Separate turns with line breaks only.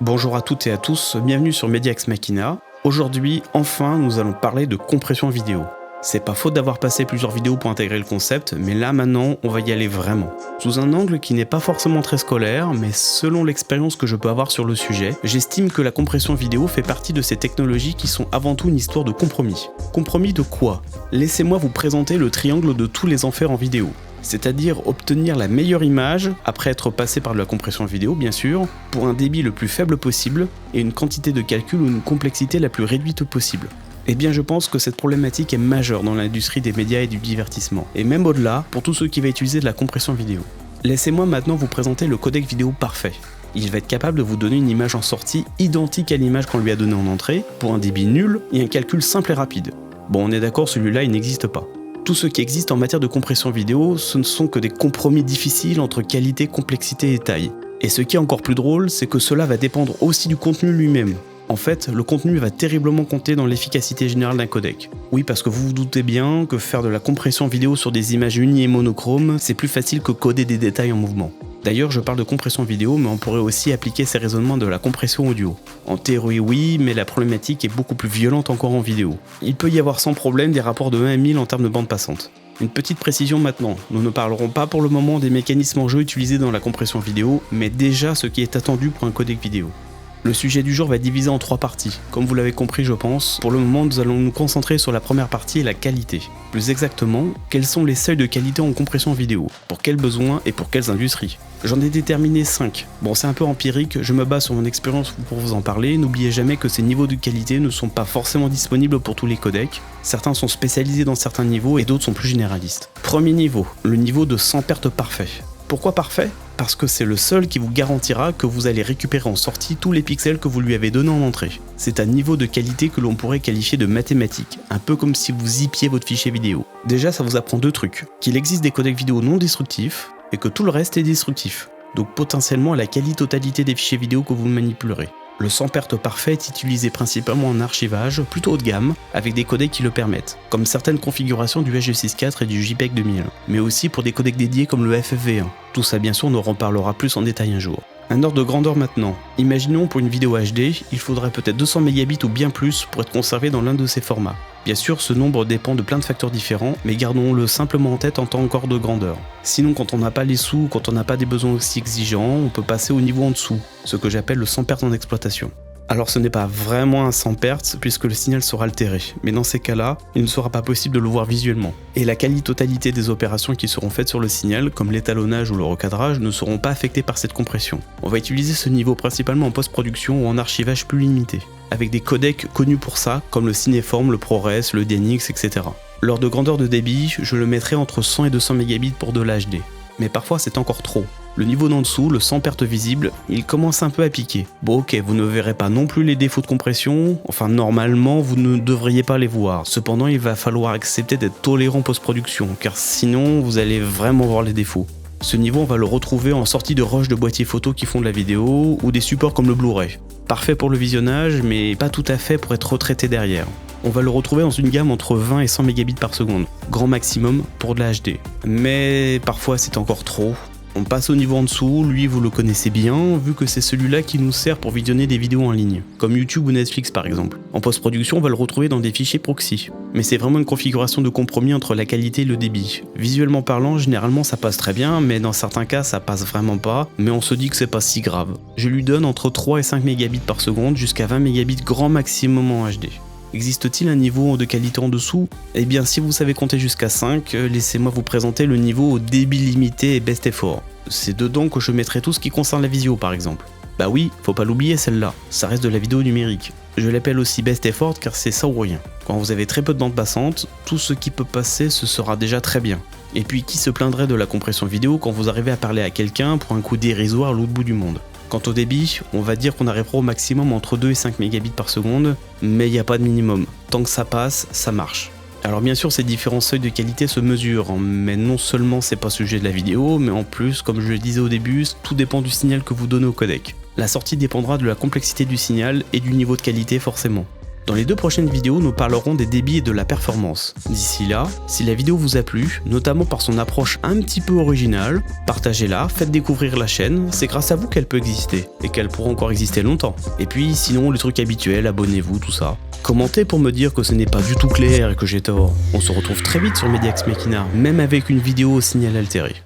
Bonjour à toutes et à tous, bienvenue sur Media Ex Machina. Aujourd'hui, enfin, nous allons parler de compression vidéo. C'est pas faute d'avoir passé plusieurs vidéos pour intégrer le concept, mais là maintenant, on va y aller vraiment. Sous un angle qui n'est pas forcément très scolaire, mais selon l'expérience que je peux avoir sur le sujet, j'estime que la compression vidéo fait partie de ces technologies qui sont avant tout une histoire de compromis. Compromis de quoi? Laissez-moi vous présenter le triangle de tous les enfers en vidéo. C'est-à-dire obtenir la meilleure image, après être passé par de la compression vidéo bien sûr, pour un débit le plus faible possible, et une quantité de calcul ou une complexité la plus réduite possible. Eh bien je pense que cette problématique est majeure dans l'industrie des médias et du divertissement, et même au-delà, pour tous ceux qui vont utiliser de la compression vidéo. Laissez-moi maintenant vous présenter le codec vidéo parfait. Il va être capable de vous donner une image en sortie identique à l'image qu'on lui a donnée en entrée, pour un débit nul et un calcul simple et rapide. Bon, on est d'accord, celui-là il n'existe pas. Tout ce qui existe en matière de compression vidéo, ce ne sont que des compromis difficiles entre qualité, complexité et taille. Et ce qui est encore plus drôle, c'est que cela va dépendre aussi du contenu lui-même. En fait, le contenu va terriblement compter dans l'efficacité générale d'un codec. Oui, parce que vous vous doutez bien que faire de la compression vidéo sur des images unies et monochromes, c'est plus facile que coder des détails en mouvement. D'ailleurs, je parle de compression vidéo, mais on pourrait aussi appliquer ces raisonnements de la compression audio. En théorie, oui, mais la problématique est beaucoup plus violente encore en vidéo. Il peut y avoir sans problème des rapports de 1 à 1000 en termes de bande passante. Une petite précision maintenant, nous ne parlerons pas pour le moment des mécanismes en jeu utilisés dans la compression vidéo, mais déjà ce qui est attendu pour un codec vidéo. Le sujet du jour va être divisé en 3 parties. Comme vous l'avez compris je pense, pour le moment nous allons nous concentrer sur la première partie et la qualité. Plus exactement, quels sont les seuils de qualité en compression vidéo? Pour quels besoins et pour quelles industries? J'en ai déterminé 5. Bon, c'est un peu empirique, je me base sur mon expérience pour vous en parler. N'oubliez jamais que ces niveaux de qualité ne sont pas forcément disponibles pour tous les codecs. Certains sont spécialisés dans certains niveaux et d'autres sont plus généralistes. Premier niveau, le niveau de sans perte parfait. Pourquoi parfait? Parce que c'est le seul qui vous garantira que vous allez récupérer en sortie tous les pixels que vous lui avez donnés en entrée. C'est un niveau de qualité que l'on pourrait qualifier de mathématique, un peu comme si vous zippiez votre fichier vidéo. Déjà ça vous apprend 2 trucs, qu'il existe des codecs vidéo non destructifs, et que tout le reste est destructif, donc potentiellement la quasi-totalité des fichiers vidéo que vous manipulerez. Le sans perte parfait est utilisé principalement en archivage, plutôt haut de gamme, avec des codecs qui le permettent, comme certaines configurations du H264 et du JPEG 2000, mais aussi pour des codecs dédiés comme le FFV1. Tout ça bien sûr on en reparlera plus en détail un jour. Un ordre de grandeur maintenant. Imaginons pour une vidéo HD, il faudrait peut-être 200 mégabits ou bien plus pour être conservé dans l'un de ces formats. Bien sûr, ce nombre dépend de plein de facteurs différents, mais gardons-le simplement en tête en tant qu'ordre de grandeur. Sinon, quand on n'a pas les sous, quand on n'a pas des besoins aussi exigeants, on peut passer au niveau en dessous, ce que j'appelle le sans perte en exploitation. Alors ce n'est pas vraiment un sans perte puisque le signal sera altéré, mais dans ces cas-là, il ne sera pas possible de le voir visuellement. Et la quasi-totalité des opérations qui seront faites sur le signal, comme l'étalonnage ou le recadrage, ne seront pas affectées par cette compression. On va utiliser ce niveau principalement en post-production ou en archivage plus limité, avec des codecs connus pour ça, comme le Cineform, le ProRes, le DNX, etc. L'ordre de grandeur de débit, je le mettrai entre 100 et 200 mégabits pour de l'HD. Mais parfois c'est encore trop. Le niveau d'en dessous, le sans perte visible, il commence un peu à piquer. Bon ok, vous ne verrez pas non plus les défauts de compression, enfin normalement vous ne devriez pas les voir. Cependant il va falloir accepter d'être tolérant post-production, car sinon vous allez vraiment voir les défauts. Ce niveau on va le retrouver en sortie de rush de boîtiers photo qui font de la vidéo, ou des supports comme le Blu-ray. Parfait pour le visionnage, mais pas tout à fait pour être retraité derrière. On va le retrouver dans une gamme entre 20 et 100 mégabits par seconde, grand maximum pour de la HD. Mais parfois c'est encore trop. On passe au niveau en dessous, lui vous le connaissez bien, vu que c'est celui-là qui nous sert pour visionner des vidéos en ligne, comme YouTube ou Netflix par exemple. En post-production, on va le retrouver dans des fichiers proxy. Mais c'est vraiment une configuration de compromis entre la qualité et le débit. Visuellement parlant, généralement ça passe très bien, mais dans certains cas ça passe vraiment pas, mais on se dit que c'est pas si grave. Je lui donne entre 3 et 5 mégabits par seconde jusqu'à 20 mégabits grand maximum en HD. Existe-t-il un niveau de qualité en dessous? Eh bien si vous savez compter jusqu'à 5, laissez-moi vous présenter le niveau au débit limité et best effort. C'est dedans que je mettrai tout ce qui concerne la visio par exemple. Bah oui, faut pas l'oublier celle-là, ça reste de la vidéo numérique. Je l'appelle aussi best effort car c'est ça ou rien. Quand vous avez très peu de bande passante, tout ce qui peut passer ce sera déjà très bien. Et puis qui se plaindrait de la compression vidéo quand vous arrivez à parler à quelqu'un pour un coût dérisoire à l'autre bout du monde? Quant au débit, on va dire qu'on arrivera au maximum entre 2 et 5 mégabits par seconde, mais il n'y a pas de minimum. Tant que ça passe, ça marche. Alors bien sûr ces différents seuils de qualité se mesurent, mais non seulement c'est pas sujet de la vidéo, mais en plus, comme je le disais au début, tout dépend du signal que vous donnez au codec. La sortie dépendra de la complexité du signal et du niveau de qualité forcément. Dans les 2 prochaines vidéos, nous parlerons des débits et de la performance. D'ici là, si la vidéo vous a plu, notamment par son approche un petit peu originale, partagez-la, faites découvrir la chaîne, c'est grâce à vous qu'elle peut exister, et qu'elle pourra encore exister longtemps. Et puis sinon, les trucs habituels, abonnez-vous, tout ça. Commentez pour me dire que ce n'est pas du tout clair et que j'ai tort. On se retrouve très vite sur Media Ex Machina, même avec une vidéo au signal altéré.